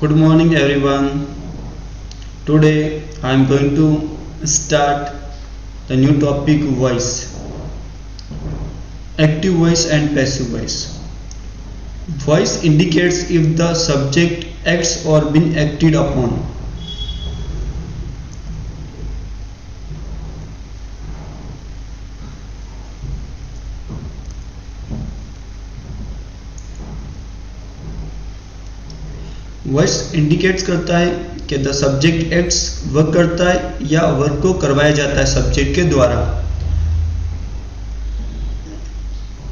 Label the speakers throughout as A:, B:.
A: Good morning, everyone. Today I am going to start the new topic voice. Active voice and passive voice. Voice indicates if the subject acts or been acted upon. Voice indicates करता है कि the subject acts work करता है या work को करवाया जाता है सब्जेक्ट के द्वारा।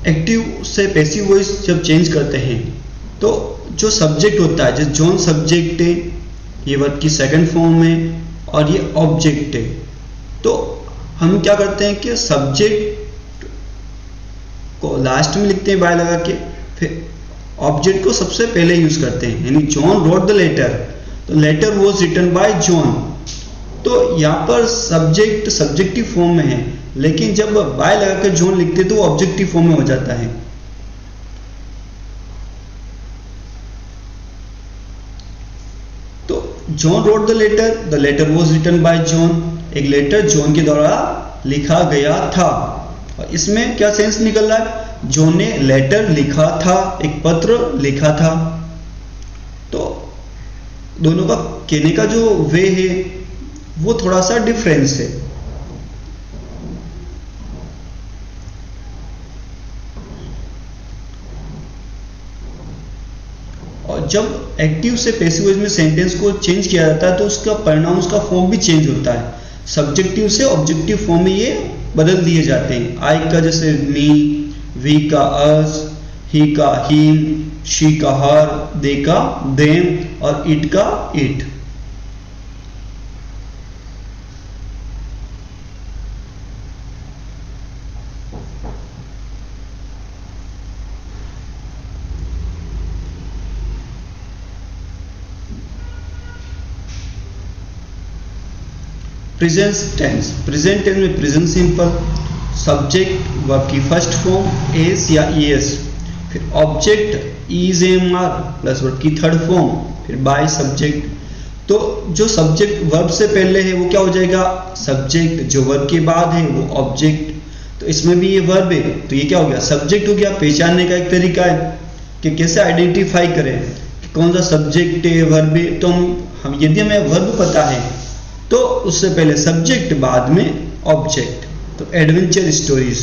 A: एक्टिव से पैसिव वॉइस जब चेंज करते हैं तो जो सब्जेक्ट होता है, जो जॉन सब्जेक्ट है, ये वर्ब की सेकंड फॉर्म है और ये ऑब्जेक्ट है। तो हम क्या करते हैं कि सब्जेक्ट को लास्ट में लिखते हैं बाय लगा के, फिर ऑब्जेक्ट को सबसे पहले यूज करते हैं। यानी जॉन रोट द लेटर, तो letter was written by John. तो यहाँ पर सब्जेक्ट सब्जेक्टिव फॉर्म में है, लेकिन जब बाय लगाकर जॉन लिखते तो ऑब्जेक्टिव फॉर्म में हो जाता है। तो John wrote the letter was written by John. एक लेटर जॉन के द्वारा लिखा गया था, और इसमें क्या सेंस निकल रहा है? जॉन ने लेटर लिखा था, एक पत्र लिखा था। तो दोनों का कहने का जो वे है वो थोड़ा सा डिफरेंस है। और जब एक्टिव से पैसिव वॉइस में सेंटेंस को चेंज किया जाता है तो उसका परिणाम, उसका फॉर्म भी चेंज होता है। सब्जेक्टिव से ऑब्जेक्टिव फॉर्म में ये बदल दिए जाते हैं। आई का जैसे मी, वी का अस, ही का हिम, शी का हर, दे का देम और इट का इट। प्रेजेंट टेंस में प्रेजेंट सिंपल, सब्जेक्ट वर्ब की फर्स्ट फॉर्म एस या ईएस, फिर object is am are plus verb की थर्ड फॉर्म, फिर बाय सब्जेक्ट। तो जो सब्जेक्ट वर्ब से पहले है वो क्या हो जाएगा? सब्जेक्ट। जो वर्ब के बाद है वो ऑब्जेक्ट। तो इसमें भी ये वर्ब है, तो ये क्या हो गया? सब्जेक्ट हो गया। पहचानने का एक तरीका है कि कैसे आइडेंटिफाई करें कि कौन सा सब्जेक्ट है, वर्ब है। तो हम यदि हमें वर्ब पता है तो उससे पहले सब्जेक्ट, बाद में ऑब्जेक्ट। तो एडवेंचर स्टोरीज,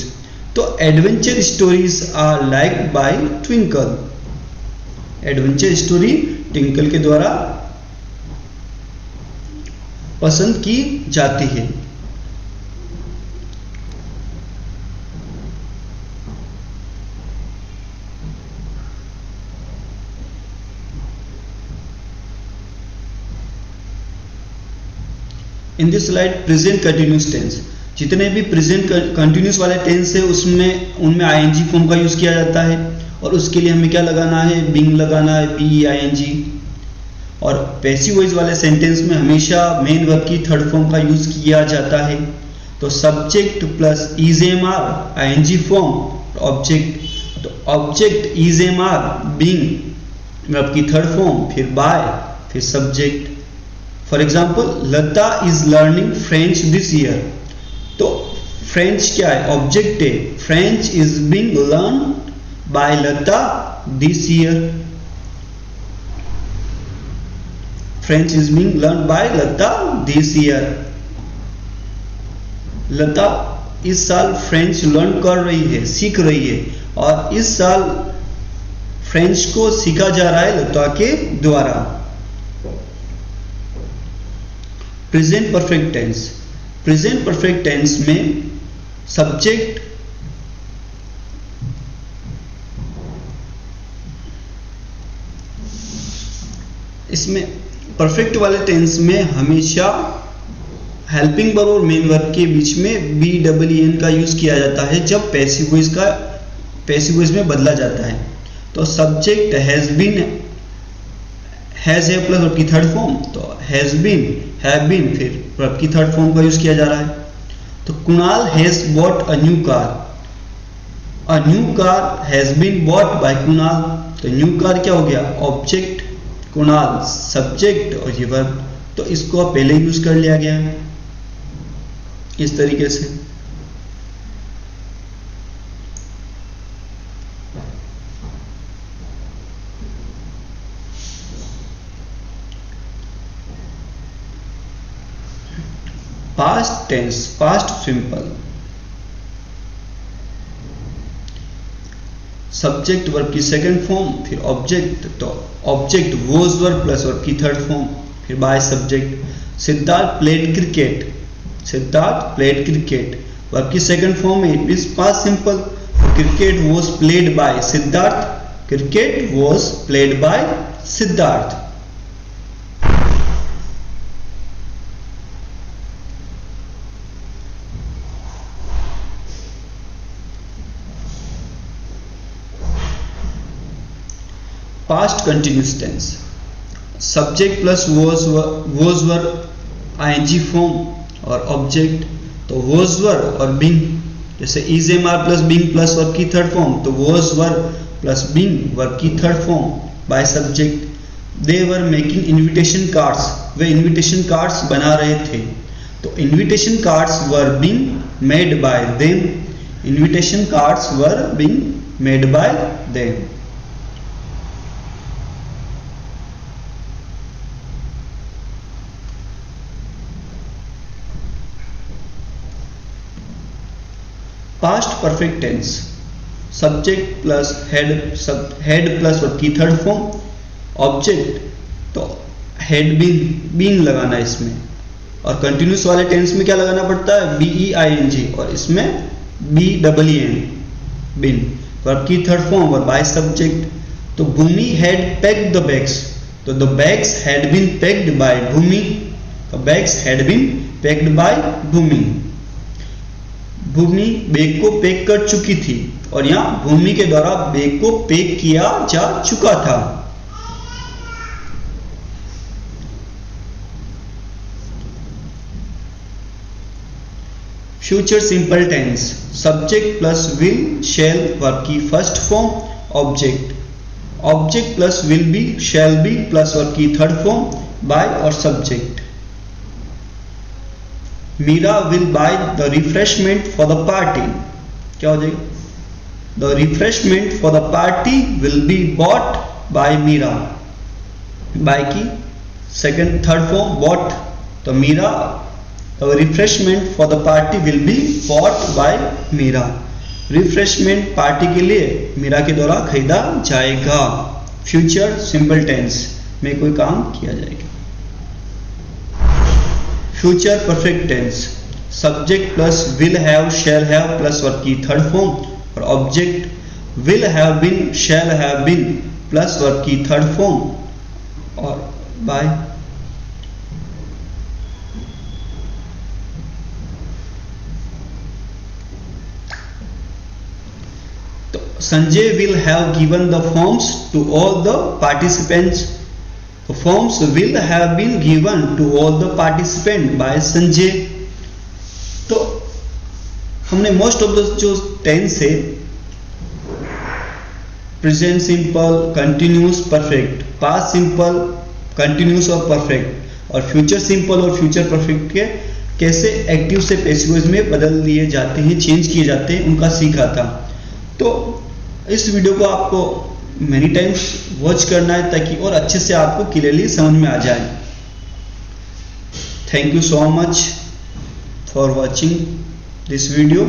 A: तो adventure stories are like by Twinkle. Adventure story Twinkle के द्वारा पसंद की जाती है। In this slide present continuous tense, जितने भी प्रेजेंट कंटिन्यूस वाले टेंस है उसमें उनमें आईएनजी फॉर्म का यूज किया जाता है। और उसके लिए हमें क्या लगाना है? बीइंग लगाना है, बी आईएनजी। और पैसिव वॉइस वाले सेंटेंस में हमेशा मेन वर्ब की थर्ड फॉर्म का यूज किया जाता है। तो subject plus is am are ING form object. तो object is am are being verb की थर्ड फॉर्म, फिर बाय, फिर subject. For example, Lata is learning French this year. तो फ्रेंच क्या है? ऑब्जेक्ट है। French is being learn by Lata this year. French is being learn by Lata this year. Lata इस साल French learn कर रही है, सीख रही है, और इस साल फ्रेंच को सीखा जा रहा है लता के द्वारा। Present perfect tense, present perfect tense में सब्जेक्ट इसमें परफेक्ट वाले टेंस में हमेशा हेल्पिंग वर्ब और मेन वर्ब के बीच में बी डबल एन का यूज किया जाता है जब पैसिव वॉइस में बदला जाता है। तो सब्जेक्ट हैज बीन, हैज है प्लस वर्ब की थर्ड फॉर्म, तो हैज बीन, हैव बीन, फिर वर्ब की थर्ड फॉर्म का यूज किया जा रहा है। तो Kunal has bought a new car. A new car has been bought by Kunal। तो न्यू कार क्या हो गया? ऑब्जेक्ट। कुणाल सब्जेक्ट और ये वर्ब, तो इसको पहले यूज कर लिया गया है इस तरीके से। Past tense, past simple, subject verb की सेकंड फॉर्म, फिर ऑब्जेक्ट, तो object was verb plus verb की थर्ड फॉर्म, फिर by subject. Siddharth played cricket, Siddharth played cricket verb की सेकंड फॉर्म है, it means past simple. Cricket was played by Siddharth, cricket was played by Siddharth. Past continuous tense, subject plus was verb ING form और object, तो was verb और being, जैसे is am are plus being plus verb की third form, तो was verb plus being verb की third form. By subject, they were making invitation cards, वे invitation cards बना रहे थे, तो invitation cards were being made by them, invitation cards were being made by them. Past perfect tense, subject plus had plus verb की third form, object, तो had being लगाना है इसमें, और कंटिन्यूस वाले टेंस में क्या लगाना पड़ता है, बीईआईएनजी, और इसमें बीईएन, बीन, वर्ब की थर्ड फॉर्म और बाय सब्जेक्ट। तो Bhumi had packed the bags, तो the bags had been packed by Bhumi, the bags had been packed by Bhumi. Bhumi bag को पैक कर चुकी थी, और यहां भूमि के द्वारा बैग को पैक किया जा चुका था। Future simple tense, subject plus will shall verb की first form, object, object plus will be shall be plus verb की थर्ड फॉर्म, बाय और subject. Meera will buy the refreshment for the party, क्या हो जाएगा, the refreshment for the party will be bought by Meera, by की third form bought, तो Meera, the refreshment for the party will be bought by Meera, refreshment party के लिए मीरा के द्वारा खरीदा जाएगा। फ्यूचर सिंपल टेंस में कोई काम किया जाएगा। Future perfect tense, subject plus will have shall have plus verb की थर्ड फॉर्म, और object will have been shall have been plus verb की थर्ड फॉर्म, और बाय। तो Sanjay will have given the forms to all the participants, the forms will have been given to all the participant by Sanjay. तो हमने most of the जो tense है, present simple, continuous, perfect, past simple, continuous और perfect, और future simple और future perfect के कैसे active से पैसिव में बदल दिए जाते हैं, चेंज किए जाते हैं, उनका सीखा था। तो इस वीडियो को आपको मेनी टाइम्स वॉच करना है ताकि और अच्छे से आपको क्लियरली समझ में आ जाए। Thank you so much for watching this video.